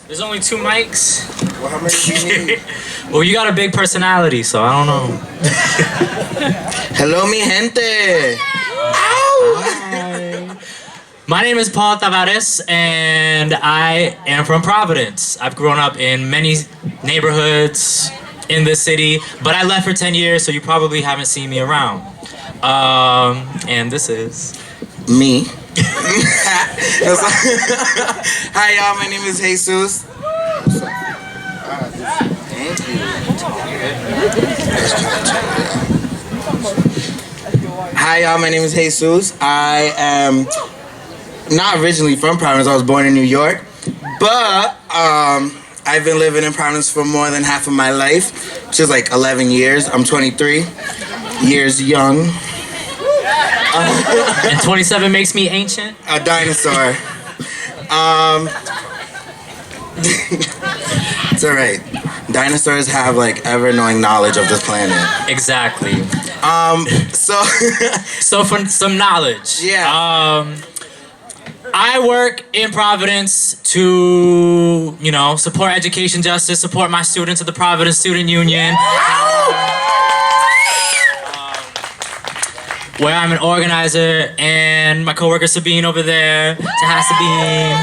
There's only 2 mics. Well, how many do you need? Well, you got a big personality, so I don't know. Hello, mi gente. Hi. My name is Paul Tavares, and I am from Providence. I've grown up in many neighborhoods in this city, but I left for 10 years, so you probably haven't seen me around. And this is... Me. Hi, y'all. My name is Jesus. Thank you. Hi, y'all. My name is Jesus. I am not originally from Providence. I was born in New York, but I've been living in Providence for more than half of my life, which is like 11 years. I'm 23 years young. And 27 makes me ancient? A dinosaur. It's alright. Dinosaurs have like ever-knowing knowledge of this planet. Exactly. So So for some knowledge. Yeah. I work in Providence to, support education justice, support my students at the Providence Student Union. Where I'm an organizer, and my coworker Sabine over there, Sabine.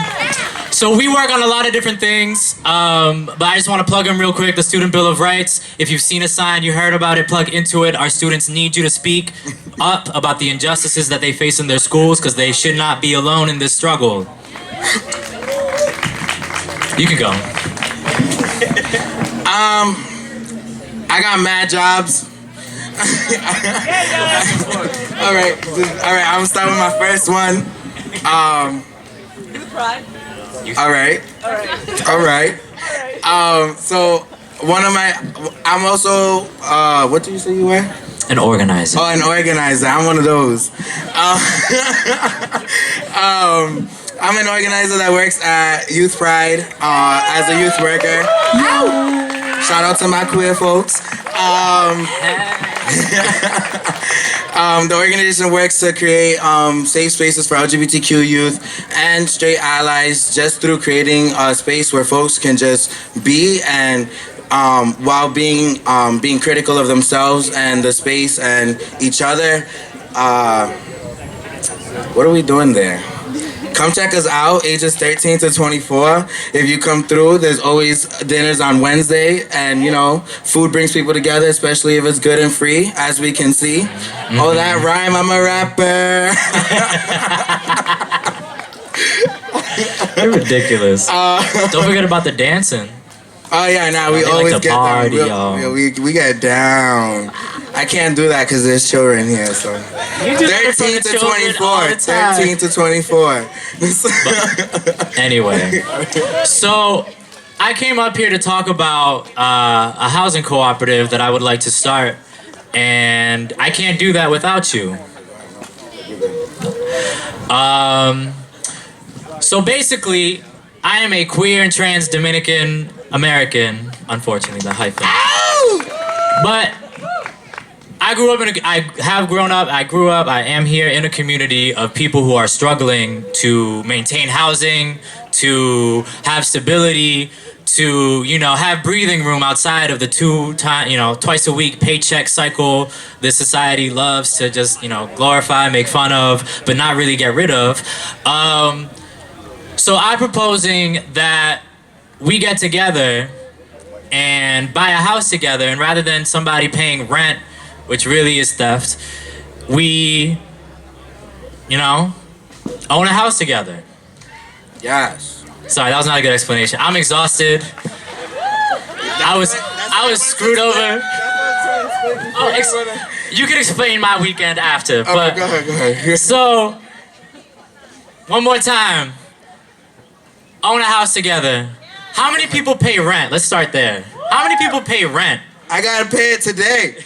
So we work on a lot of different things, but I just want to plug in real quick the Student Bill of Rights. If you've seen a sign, you heard about it, plug into it. Our students need you to speak up about the injustices that they face in their schools, because they should not be alone in this struggle. You can go. I got mad jobs. All right. I'm gonna start with my first one. All right. So one of my, I'm also, what did you say you were? An organizer. Oh, an organizer. I'm one of those. I'm an organizer that works at Youth Pride as a youth worker. Shout out to my queer folks. The organization works to create safe spaces for LGBTQ youth and straight allies, just through creating a space where folks can just be, and while being critical of themselves and the space and each other. What are we doing there? Come check us out, ages 13 to 24. If you come through, there's always dinners on Wednesday, and food brings people together, especially if it's good and free, as we can see. Mm-hmm. Oh, that rhyme, I'm a rapper. You're ridiculous. Don't forget about the dancing. Oh yeah, we always like to get party, down. We get down. I can't do that because there's children here. So 13 to 24. 13 to 24. But anyway, so I came up here to talk about a housing cooperative that I would like to start, and I can't do that without you. So basically, I am a queer and trans Dominican American, unfortunately, the hyphen. But I am here in a community of people who are struggling to maintain housing, to have stability, to, have breathing room outside of the twice a week paycheck cycle this society loves to just, glorify, make fun of, but not really get rid of. So I'm proposing that we get together and buy a house together, and rather than somebody paying rent, which really is theft, we, own a house together. Yes. Sorry, that was not a good explanation. I'm exhausted. I was screwed over. You can explain my weekend after. But go ahead. So, one more time. Own a house together. How many people pay rent? Let's start there. How many people pay rent? I gotta pay it today.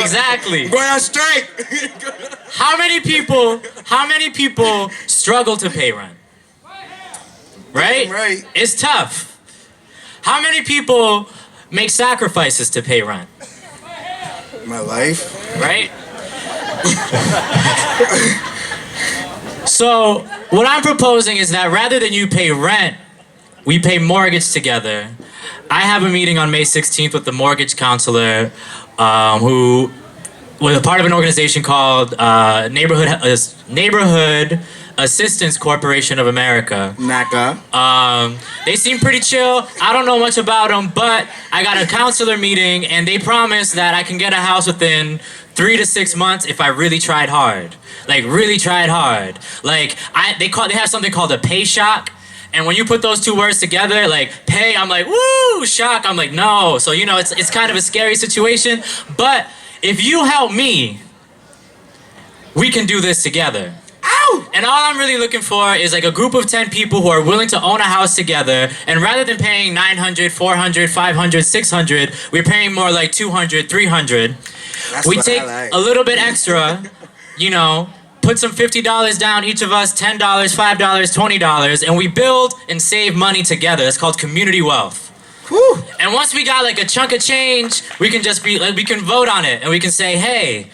Exactly. I'm going on strike. How many people struggle to pay rent? Right? It's tough. How many people make sacrifices to pay rent? My life. Right? So, what I'm proposing is that rather than you pay rent, we pay mortgage together. I have a meeting on May 16th with the mortgage counselor, who was a part of an organization called Neighborhood Assistance Corporation of America. NACA. They seem pretty chill. I don't know much about them, but I got a counselor meeting, and they promised that I can get a house within 3 to 6 months if I really tried hard. Like, really tried hard. Like, they have something called a pay shock. And when you put those two words together, like pay, I'm like, woo, shock, I'm like, no. So, you know, it's kind of a scary situation. But if you help me, we can do this together. Ow! And all I'm really looking for is like a group of 10 people who are willing to own a house together. And rather than paying 900, 400, 500, 600, we're paying more like 200, 300. We take a little bit extra, you know, put some $50 down, each of us, $10, $5, $20, and we build and save money together. That's called community wealth. Whew. And once we got like a chunk of change, we can just be like, we can vote on it and we can say, hey,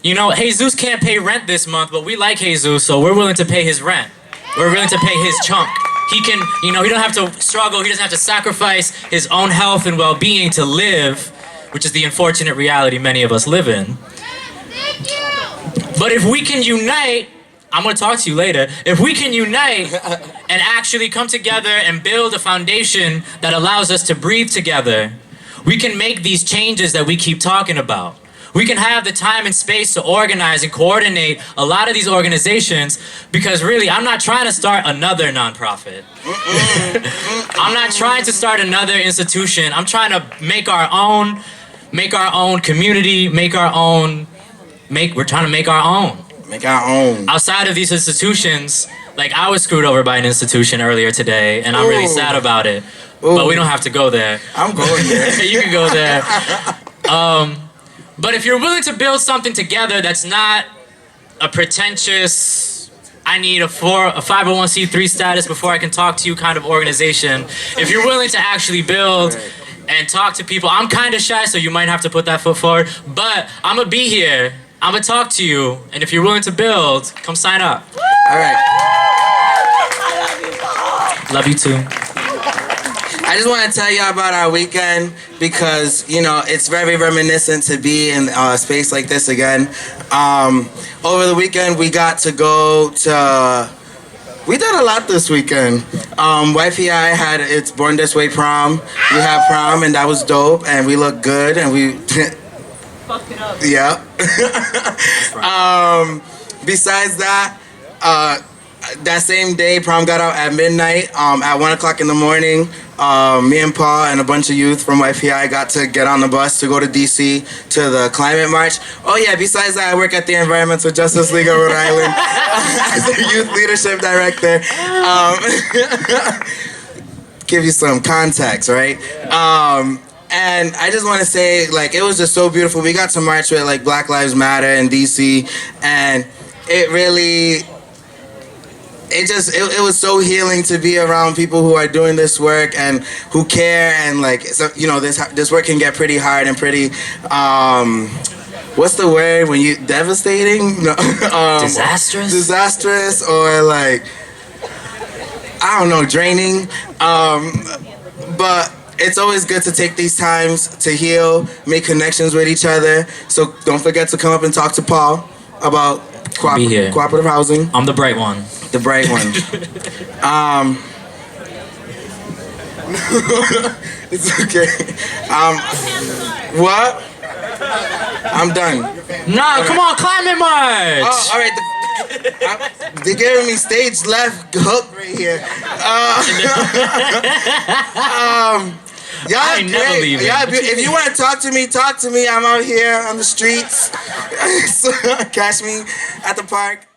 you know, Jesus can't pay rent this month, but we like Jesus, so we're willing to pay his rent. We're willing to pay his chunk. He can, you know, he don't have to struggle, he doesn't have to sacrifice his own health and well-being to live, which is the unfortunate reality many of us live in. But if we can unite, I'm going to talk to you later, if we can unite and actually come together and build a foundation that allows us to breathe together, we can make these changes that we keep talking about. We can have the time and space to organize and coordinate a lot of these organizations, because really, I'm not trying to start another nonprofit. I'm not trying to start another institution. I'm trying to make our own community, we're trying to make our own. Make our own. Outside of these institutions, like I was screwed over by an institution earlier today, and I'm really sad about it. Ooh. But we don't have to go there. I'm going there. You can go there. But if you're willing to build something together that's not a pretentious, I need a 501c3 status before I can talk to you kind of organization, if you're willing to actually build and talk to people, I'm kind of shy, so you might have to put that foot forward, but I'm going to be here. I'm going to talk to you, and if you're willing to build, come sign up. All right. Love you too. I just want to tell y'all about our weekend because, you know, it's very reminiscent to be in a space like this again. Over the weekend, we got to go to... We did a lot this weekend. Wifey I had its Born This Way prom. We had prom, and that was dope, and we looked good, and we... Fucked it up. Yeah. Besides that, that same day, prom got out at midnight. At 1 o'clock in the morning, me and Paul and a bunch of youth from YPI got to get on the bus to go to DC to the climate march. Oh yeah, besides that, I work at the Environmental Justice League of Rhode Island as a youth leadership director. Give you some context, right? And I just want to say, like, it was just so beautiful. We got to march with, like, Black Lives Matter in DC, and it really... It was so healing to be around people who are doing this work and who care, and like, so, you know, this work can get pretty hard and pretty what's the word when you devastating? No, disastrous, or like, I don't know, draining. But it's always good to take these times to heal, make connections with each other. So don't forget to come up and talk to Paul about cooperative housing. I'm the bright one. The bright one. It's okay. What? I'm done. Nah, come on, climate march. Oh, all right. They're giving me stage left hook right here. Y'all never leaving. If you want to talk to me, talk to me. I'm out here on the streets. Catch me at the park.